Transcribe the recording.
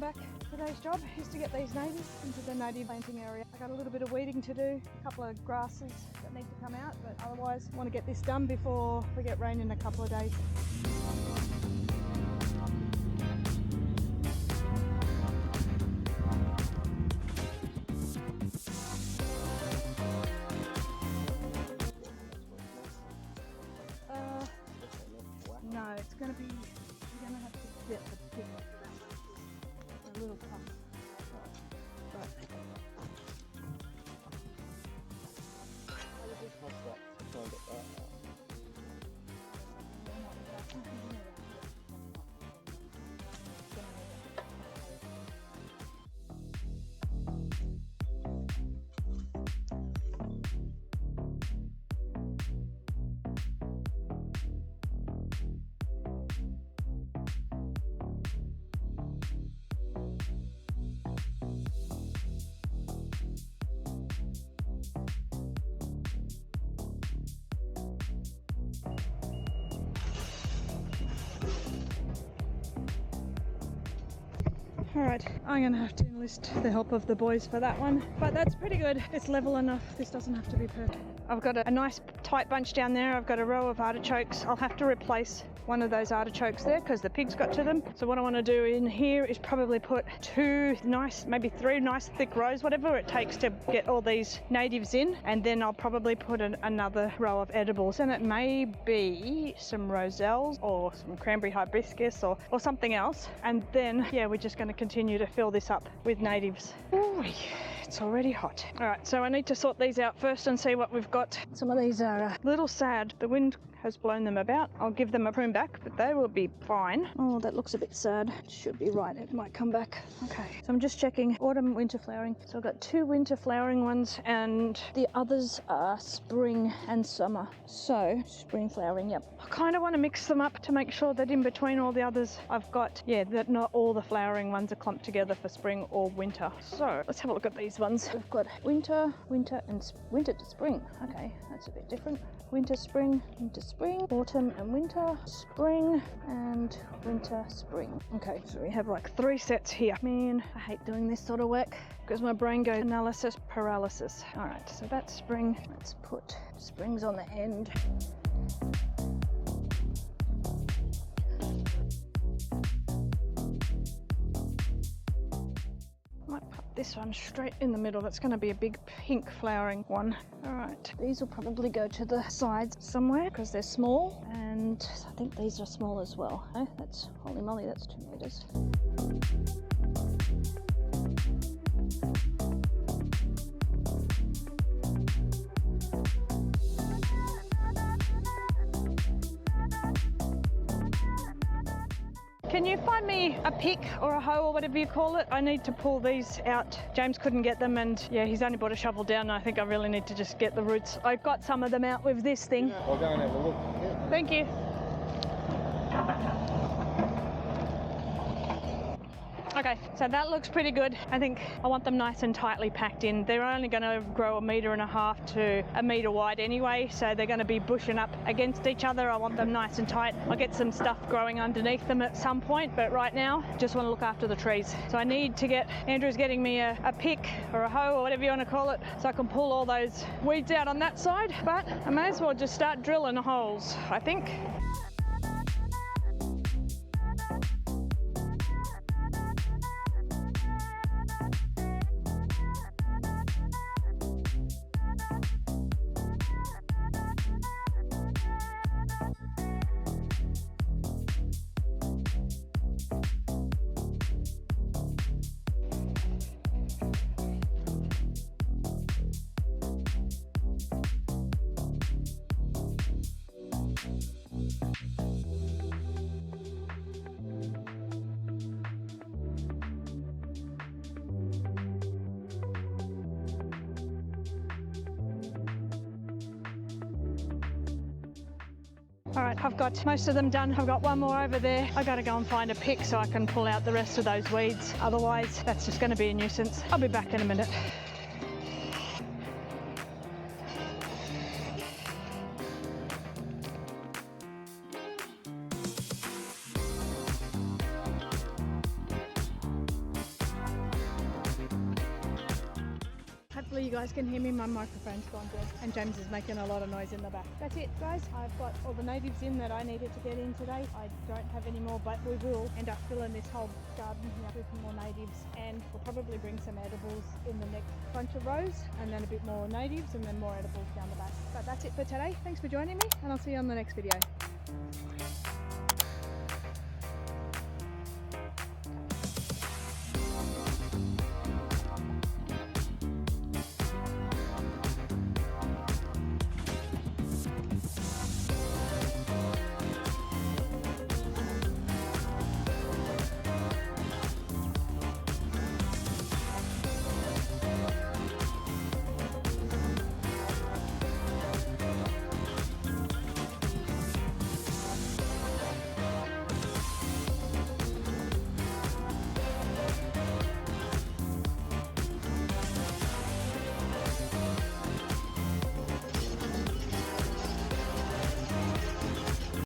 back. Today's job is to get these natives into the native planting area. I got a little bit of weeding to do, a couple of grasses that need to come out, but otherwise I want to get this done before we get rain in a couple of days. No, it's going to be, you're going to have to get the pick a little tough. Alright, I'm going to have to enlist the help of the boys for that one, but that's pretty good. It's level enough. This doesn't have to be perfect. I've got a nice tight bunch down there. I've got a row of artichokes. I'll have to replace one of those artichokes there because the pigs got to them. So what I want to do in here is probably put maybe three nice thick rows, whatever it takes to get all these natives in, and then I'll probably put another row of edibles, and it may be some roselles or some cranberry hibiscus or something else, and then yeah, we're just going to continue to fill this up with natives. Ooh, it's already hot. All right, so I need to sort these out first and see what we've got. Some of these are a little sad. The wind has blown them about. I'll give them a prune back, but they will be fine. Oh, that looks a bit sad. It should be right. It might come back. Okay, so I'm just checking autumn, winter flowering. So I've got 2 winter flowering ones, and the others are spring and summer. So spring flowering, yep. I kind of want to mix them up to make sure that in between all the others I've got, yeah, that not all the flowering ones are clumped together for spring or winter. So let's have a look at these ones. We've got winter, and winter to spring. Okay, that's a bit different. Winter, spring, autumn and winter, spring and winter, spring. Okay, so we have like 3 sets here. Man, I hate doing this sort of work because my brain goes analysis paralysis. All right, so that's spring. Let's put springs on the end. Might put this one straight in the middle. That's going to be a big pink flowering one. All right, these will probably go to the sides somewhere because they're small, and I think these are small as well. Oh, that's, holy moly, that's 2 meters. Can you find me a pick or a hoe or whatever you call it? I need to pull these out. James couldn't get them, and yeah, he's only brought a shovel down, and I think I really need to just get the roots. I got some of them out with this thing. Yeah, I'll go and have a look. Yeah. Thank you. Okay, so that looks pretty good. I think I want them nice and tightly packed in. They're only going to grow 1.5 meters to 1 meter wide anyway, so they're going to be bushing up against each other. I want them nice and tight. I'll get some stuff growing underneath them at some point, but right now, just want to look after the trees. So I need to get, Andrew's getting me a pick or a hoe or whatever you want to call it, so I can pull all those weeds out on that side, but I may as well just start drilling holes, I think. All right, I've got most of them done. I've got one more over there. I gotta go and find a pick so I can pull out the rest of those weeds. Otherwise, that's just gonna be a nuisance. I'll be back in a minute. Hopefully you guys can hear me. My microphone's gone dead and James is making a lot of noise in the back. That's it guys, I've got all the natives in that I needed to get in today. I don't have any more, but we will end up filling this whole garden here with more natives, and we'll probably bring some edibles in the next bunch of rows, and then a bit more natives and then more edibles down the back. But that's it for today. Thanks for joining me, and I'll see you on the next video.